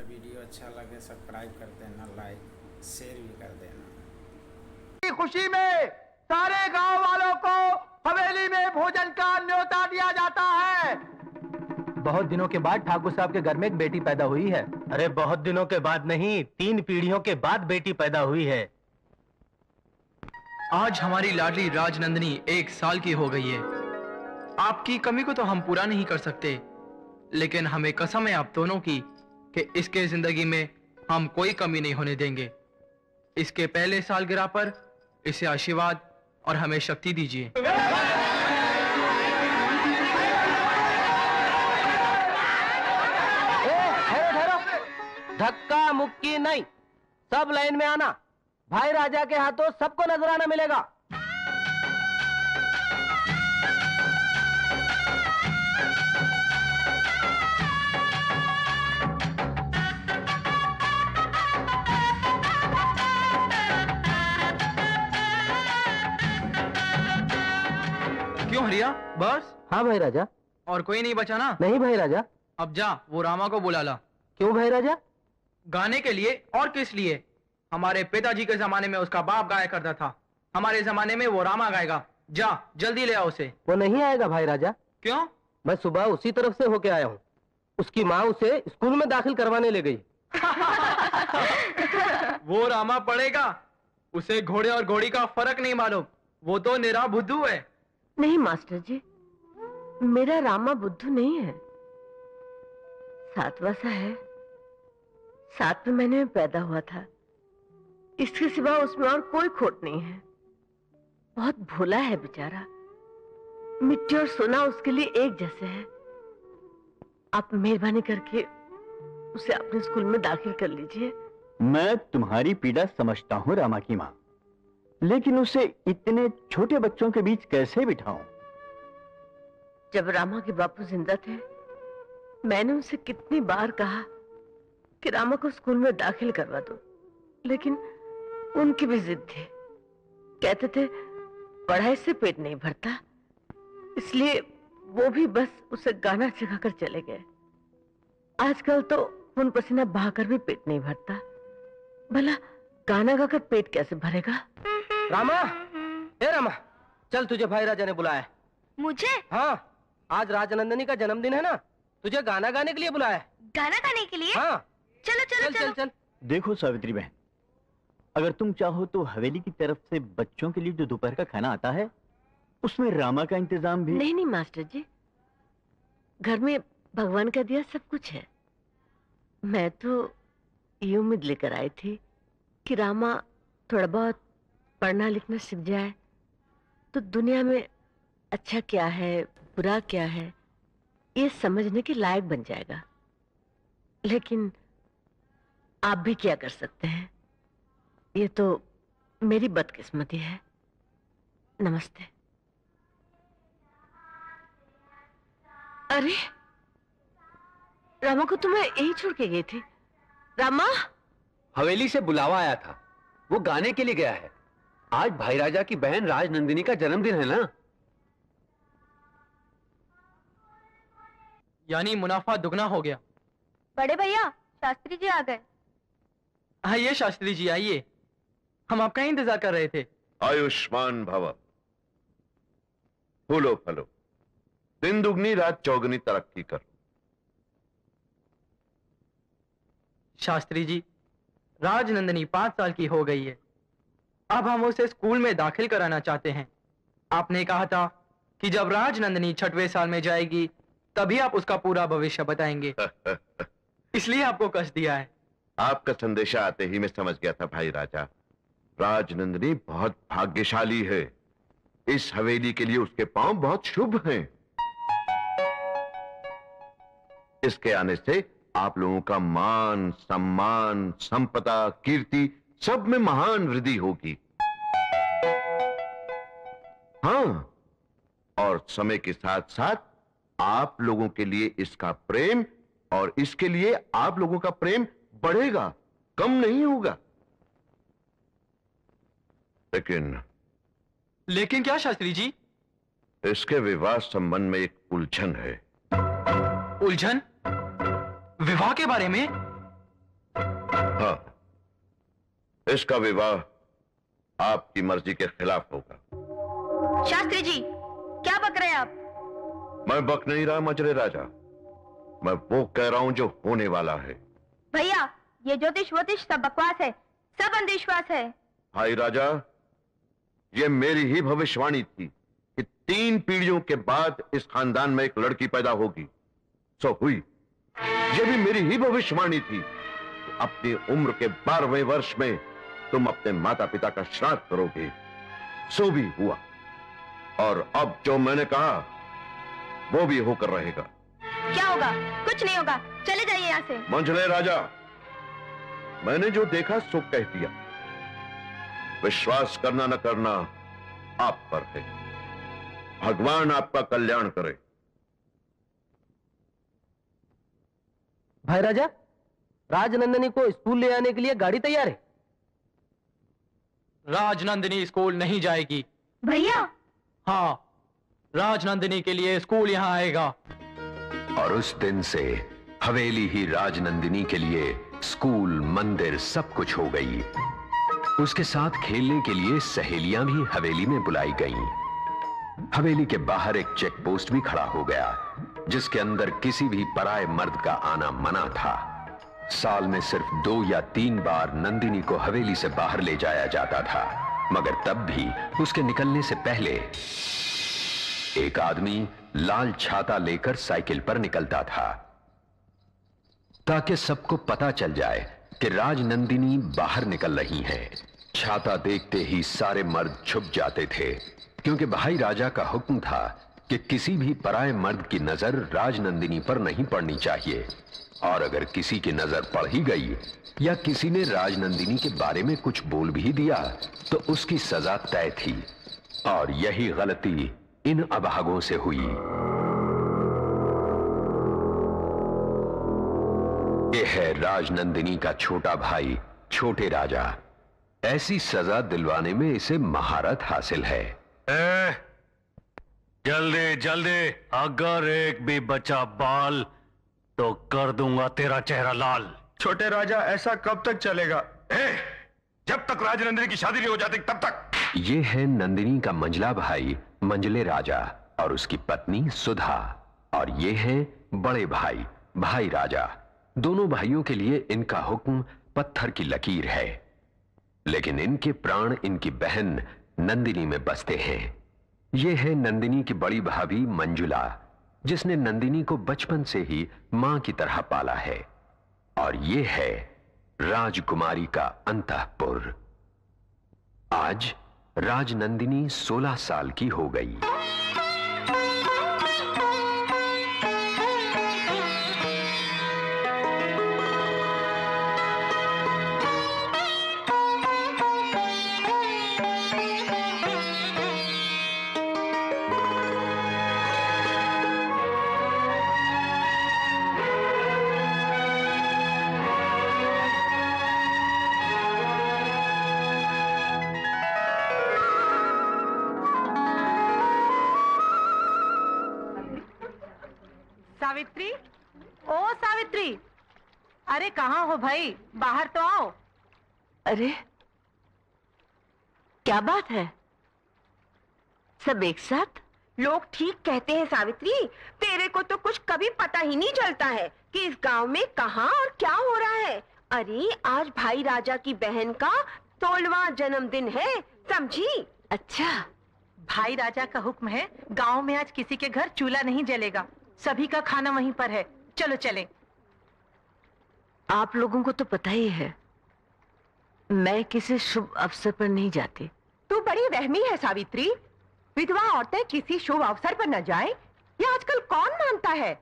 Video अच्छा लगे subscribe कर देना, लाइक शेयर भी कर देना। खुशी में सारे गांव वालों को हवेली में भोजन का न्योता दिया जाता है। बहुत दिनों के बाद ठाकुर साहब के घर में एक बेटी पैदा हुई है। अरे बहुत दिनों के बाद नहीं, 3 पीढ़ियों के बाद बेटी पैदा हुई है। आज हमारी लाडली राजनंदिनी 1 साल की हो गई है। आपकी कमी को तो हम पूरा नहीं कर सकते, लेकिन हमें कसम है आप दोनों की कि इसके जिंदगी में हम कोई कमी नहीं होने देंगे। इसके पहले सालगिरह पर इसे आशीर्वाद और हमें शक्ति दीजिए। धक्का मुक्की नहीं, सब लाइन में आना। भाई राजा के हाथों सबको नजराना मिलेगा। क्यों हरिया, बस? हाँ भाई राजा। और कोई नहीं बचा ना? नहीं भाई राजा। अब जा वो रामा को बुला ला। क्यों भाई राजा? गाने के लिए और किस लिए? हमारे पिताजी के जमाने में उसका बाप गाया करता था, हमारे जमाने में वो रामा गाएगा। जा जल्दी ले आओ उसे। वो नहीं आएगा भाई राजा। क्यों? मैं सुबह उसी तरफ से होके आया हूँ। उसकी माँ उसे स्कूल में दाखिल करवाने ले गई। वो रामा पढ़ेगा, उसे घोड़े और घोड़ी का फर्क नहीं मालूम। वो तो निरा बुद्धू है। नहीं मास्टर जी, मेरा रामा बुद्धू नहीं है, सातवां सा है। 7वें महीने में पैदा हुआ था। इसके सिवा उसमें और कोई खोट नहीं है। बहुत भोला है बेचारा। मिट्टी और सोना उसके लिए एक जैसे है। आप मेहरबानी करके उसे अपने स्कूल में दाखिल कर लीजिए। मैं तुम्हारी पीड़ा समझता हूँ रामा की माँ, लेकिन उसे इतने छोटे बच्चों के बीच कैसे बिठाऊं? जब रामा के बापू जिंदा थे, मैंने उनसे कितनी बार कहा कि रामा को स्कूल में दाखिल करवा दो, लेकिन उनकी भी जिद थी। कहते थे पढ़ाई से पेट नहीं भरता, इसलिए वो भी बस उसे गाना सिखाकर चले गए। आजकल तो खून पसीना बहाकर भी पेट नहीं भरता, भला गाना गाकर पेट कैसे भरेगा? रामा, ए रामा, चल तुझे भाई राजा ने बुलाया है। मुझे? हाँ, आज राजनंदिनी का जन्मदिन है ना, तुझे गाना गाने के लिए बुलाया है। गाना गाने के लिए? हाँ। चलो चलो चल चल चल। देखो सावित्री बहन, अगर तुम चाहो तो हवेली की तरफ से बच्चों के लिए जो दोपहर का खाना आता है, उसमें रामा का इंतजाम भी। नहीं नहीं मास्टर जी, घर में भगवान का दिया सब कुछ है। मैं तो ये उम्मीद लेकर आई थी कि रामा थोड़ा बहुत पढ़ना लिखना सीख जाए तो दुनिया में अच्छा क्या है बुरा क्या है ये समझने के लायक बन जाएगा। लेकिन आप भी क्या कर सकते हैं, ये तो मेरी बदकिस्मती है। नमस्ते। अरे रामा को तो मैं यही छोड़ के गई थी। रामा, हवेली से बुलावा आया था, वो गाने के लिए गया है। आज भाई राजा की बहन राजनंदिनी का जन्मदिन है ना। यानी मुनाफा दुगना हो गया। बड़े भैया, शास्त्री जी आ गए। आइए शास्त्री जी आइए, हम आपका ही इंतजार कर रहे थे। आयुष्मान भव, फूलो फलो, दिन दुगनी रात चौगनी तरक्की करो। शास्त्री जी, राजनंदिनी 5 साल की हो गई है। अब हम उसे स्कूल में दाखिल कराना चाहते हैं। आपने कहा था कि जब राजनंदिनी 6वें साल में जाएगी तभी आप उसका पूरा भविष्य बताएंगे। इसलिए आपको कष्ट दिया है। आपका संदेशा आते ही मैं समझ गया था भाई राजा। राजनंदिनी बहुत भाग्यशाली है। इस हवेली के लिए उसके पांव बहुत शुभ हैं। इसके आने से आप लोगों का मान सम्मान संपदा कीर्ति सब में महान वृद्धि होगी। हाँ, और समय के साथ साथ आप लोगों के लिए इसका प्रेम और इसके लिए आप लोगों का प्रेम बढ़ेगा, कम नहीं होगा। लेकिन क्या शास्त्री जी? इसके विवाह संबंध में एक उलझन है। उलझन? विवाह के बारे में? हाँ, इसका विवाह आपकी मर्जी के खिलाफ होगा। शास्त्री जी, क्या बक रहे हैं आप? मैं बक नहीं रहा मजरे राजा, मैं वो कह रहा हूं जो होने वाला है। भैया, ये ज्योतिष वोतिष सब बकवास है, सब अंधविश्वास है। भाई राजा, ये मेरी ही भविष्यवाणी थी कि 3 पीढ़ियों के बाद इस खानदान में एक लड़की पैदा होगी। सो हुई। ये भी मेरी ही भविष्यवाणी थी कि अपनी उम्र के 12वें वर्ष में तुम अपने माता पिता का श्राद्ध करोगे। सो भी हुआ, और अब जो मैंने कहा वो भी होकर रहेगा। क्या होगा? कुछ नहीं होगा, चले जाइए यहाँ से। मंझले राजा, मैंने जो देखा सो कह दिया। विश्वास करना न करना आप पर है। भगवान आपका कल्याण करे। भाई राजा, राजनंदिनी को स्कूल ले आने के लिए गाड़ी तैयार है। राजनंदिनी स्कूल नहीं जाएगी। भैया, हाँ, राजनंदिनी के लिए स्कूल यहाँ आएगा। और उस दिन से हवेली ही राजनंदिनी के लिए स्कूल, मंदिर सब कुछ हो गई। उसके साथ खेलने के लिए सहेलियां भी हवेली में बुलाई गईं। हवेली के बाहर एक चेक पोस्ट भी खड़ा हो गया, जिसके अंदर किसी भी पराये मर्द का आना मना था। साल में सिर्फ 2 या 3 बार नंदिनी को हवेली से बाहर ले जाया जाता था, मगर तब भी उसके निकलने से पहले एक आदमी लाल छाता लेकर साइकिल पर निकलता था, ताकि सबको पता चल जाए कि राजनंदिनी बाहर निकल रही है। छाता देखते ही सारे मर्द छुप जाते थे, क्योंकि भाई राजा का हुक्म था कि किसी भी पराये मर्द की नजर राजनंदिनी पर नहीं पड़नी चाहिए, और अगर किसी की नजर पड़ ही गई या किसी ने राजनंदिनी के बारे में कुछ बोल भी दिया तो उसकी सजा तय थी। और यही गलती इन अभागों से हुई। यह है राजनंदिनी का छोटा भाई छोटे राजा। ऐसी सजा दिलवाने में इसे महारत हासिल है। जल्दी जल्दी, अगर एक भी बचा बाल तो कर दूंगा तेरा चेहरा लाल। छोटे राजा, ऐसा कब तक चलेगा? जब तक राजनंदिनी की शादी नहीं हो जाती तब तक। ये है नंदिनी का मंझला भाई मंझले राजा और उसकी पत्नी सुधा, और ये है बड़े भाई भाई राजा। दोनों भाइयों के लिए इनका हुक्म पत्थर की लकीर है, लेकिन इनके प्राण इनकी बहन नंदिनी में बसते हैं। ये है नंदिनी की बड़ी भाभी मंजुला, जिसने नंदिनी को बचपन से ही मां की तरह पाला है। और ये है राजकुमारी का अंतःपुर। आज राजनंदिनी 16 साल की हो गई। सावित्री, ओ सावित्री, अरे कहाँ हो भाई, बाहर तो आओ। अरे क्या बात है, सब एक साथ? लोग ठीक कहते हैं सावित्री, तेरे को तो कुछ कभी पता ही नहीं चलता है कि इस गांव में कहाँ और क्या हो रहा है। अरे आज भाई राजा की बहन का 16वां जन्मदिन है, समझी? अच्छा, भाई राजा का हुक्म है, गांव में आज किसी के घर चूल्हा नहीं जलेगा, सभी का खाना वहीं पर है। चलो चलें। आप लोगों को तो पता ही है, मैं किसी शुभ अवसर पर नहीं जाती। तू बड़ी वहमी है सावित्री, विधवा औरतें किसी शुभ अवसर पर न जाएं, ये आजकल कौन मानता है?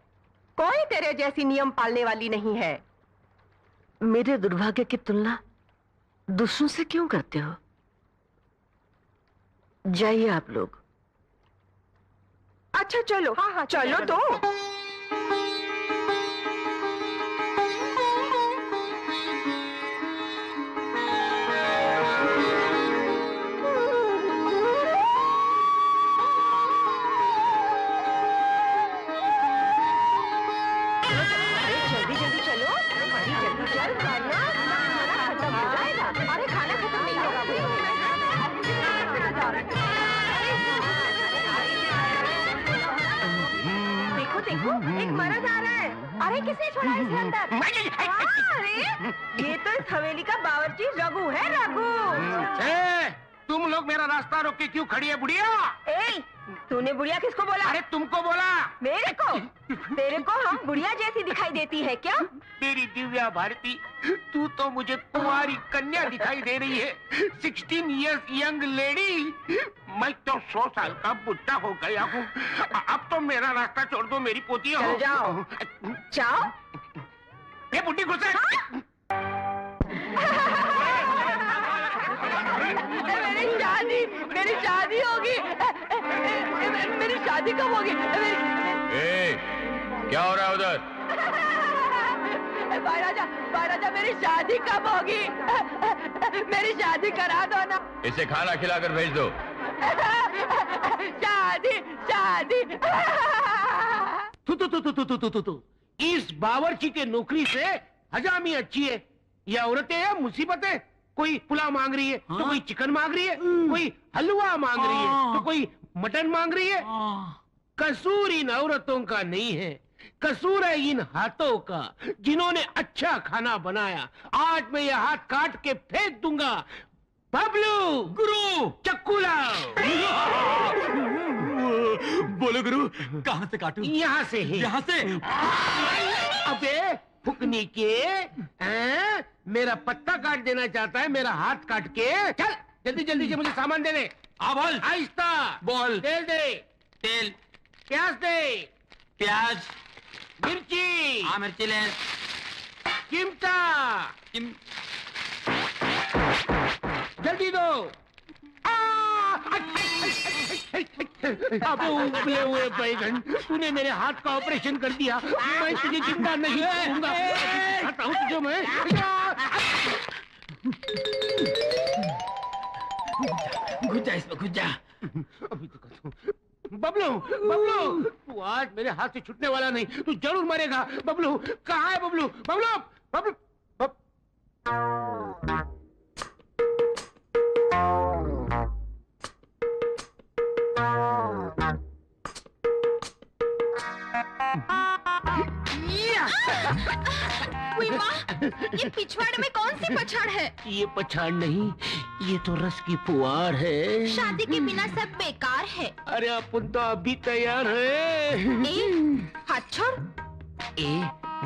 कोई तेरे जैसी नियम पालने वाली नहीं है। मेरे दुर्भाग्य की तुलना दूसरों से क्यों करते हो? जाइए आप लोग। अच्छा चलो, हाँ चलो तो। जल्दी जल्दी चलो, जल्दी चल, देखो देखो, एक मर्द आ रहा है। अरे किसने छोड़ा इसे अंदर? अरे ये तो इस हवेली का बावर्ची रघु है, रघु। तुम लोग मेरा रास्ता रोक के क्यों खड़ी है बुढ़िया? ए, तूने बुढ़िया किसको बोला? अरे तुमको बोला। मेरे को? तेरे को हम बुढ़िया जैसी दिखाई देती है क्या? मेरी दिव्या भारती, तू तो मुझे तुम्हारी कन्या दिखाई दे रही है। 16 इयर्स यंग लेडी। मैं तो 100 साल का बुढ़ा हो गया हूँ। अब तो मेरा रास्ता छोड़ दो मेरी पोती हो। चल जाओ। जाओ। ये बुढ़ी गुस्से। मेरी शादी होगी। मेरी शादी कब होगी? क्या हो रहा है उधर? महाराजा मेरी शादी कब होगी? मेरी शादी करा दो ना। इसे खाना खिलाकर भेज दो। शादी शादी। तू इस बावर्ची के नौकरी से हजामी अच्छी है। ये औरतें हैं मुसीबतें। कोई पुलाव मांग रही है तो कोई चिकन मांग रही है, कोई हलवा मांग रही है तो कोई मटन मांग रही है। कसूर इन औरतों का नहीं है, कसूर है इन हाथों का जिन्होंने अच्छा खाना बनाया। आज मैं ये हाथ काट के फेंक दूंगा। बबलू गुरु चक्कू लाओ। बोलो गुरु, कहाँ से काटूं? यहाँ से ही। यहाँ से? अबे फुकनी के मेरा पत्ता काट देना चाहता है, मेरा हाथ काट के। चल जल्दी जल्दी से मुझे सामान दे दे। बोल। आहिस्ता बोल। तेल दे। तेल। प्याज दे। प्याज। मिर्ची। हाँ मिर्ची ले। चिमटा। जल्दी दो। अब उबले हुए बैगन, तूने मेरे हाथ का ऑपरेशन कर दिया। मैं तुझे चिंता नहीं करूंगा। खाता हूँ तुझे मैं। घुस जा इसमें, घुस जा। अभी तो कहता हूँ। बबलू बबलू, तू आज मेरे हाथ से छूटने वाला नहीं। तू जरूर मरेगा। बबलू कहाँ है? बबलू बबलू बबलू ये पिछवाड़े में कौन सी पछाड़ है? ये पछाड़ नहीं, ये तो रस की फुहार है। शादी के बिना सब बेकार है। अरे अपन तो अभी तैयार है। हाथ छोड़।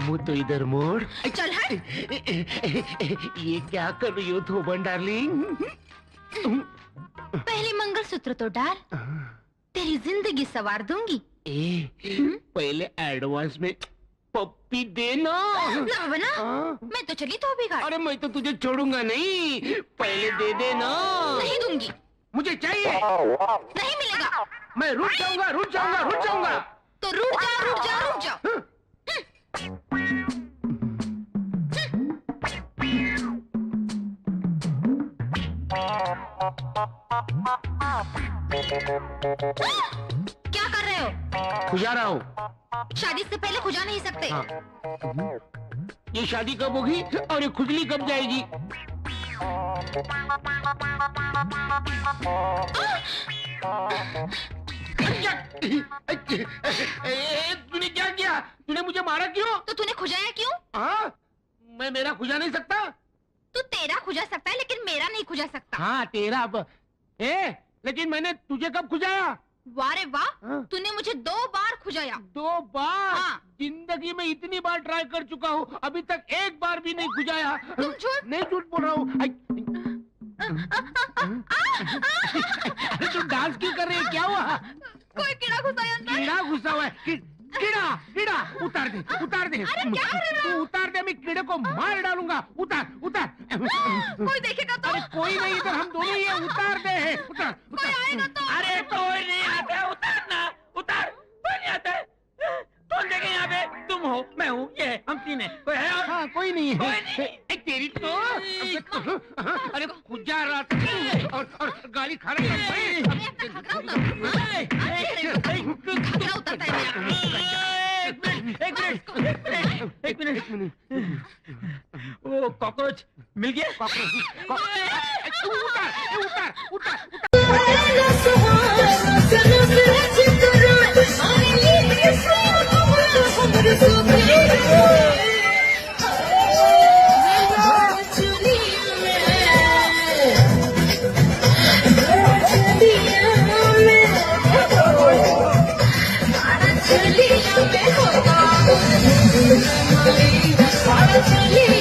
मुँह तो इधर मोड़। चल हट। ये क्या कर रही हो धोबन डार्लिंग? पहले मंगलसूत्र तो डाल, तेरी जिंदगी सवार दूंगी। पहले एडवांस में पप्पी देना। ना बना, मैं तो चली तो बिगाड़। अरे मैं तो तुझे छोड़ूंगा नहीं, पहले दे देना। नहीं दूंगी। मुझे चाहिए। नहीं मिलेगा। मैं रुक जाऊंगा, रुक जाऊंगा, रुक जाऊंगा। तो रुक जाओ, रुक जाओ, रुक जाओ। क्या कर रहे हो? खुजा रहा हूँ। शादी से पहले खुजा नहीं सकते। ये शादी कब होगी और ये खुजली कब जाएगी? तूने क्या किया? तूने मुझे मारा क्यों? तो तूने खुजाया क्यों? हाँ, मैं मेरा खुजा नहीं सकता। तू तेरा खुजा सकता है लेकिन मेरा नहीं खुजा सकता। हाँ तेरा लेकिन मैंने तुझे कब खुजाया? वाह रे वाह, तूने मुझे 2 बार खुजाया। 2 बार? हाँ। जिंदगी में इतनी बार ट्राई कर चुका हूँ, अभी तक एक बार भी नहीं खुजाया। तुम झूठ नहीं, झूठ बोल रहा हूँ। अरे तू डांस क्यों कर रही है? क्या हुआ? कोई कीड़ा घुसा है अंदर। कीड़ा घुसा हुआ है। कीड़ा कीड़ा उतार दे, उतार दे। अरे क्या कर रहा है? तू उतार दे, मैं कीड़े को मार डालूंगा। उतार उतार। कोई देखेगा तो? अरे कोई नहीं, इधर हम दोनों ही है। उतार दे। उतार कोई आएगा तो? अरे कोई नहीं आता। उतारना, उतार। कोई नहीं आता। कौन देखे यहाँ पे? तुम हो, मैं हूँ, ये है, हम 3 हैं। कोई है? हाँ, कोई नहीं है। कोई नहीं। तेरी तो अरे खुजा रहा था और गाली खा रहा था। एक मिनट। वो कॉकरोच मिल गया? कॉकरोच। उतार। चली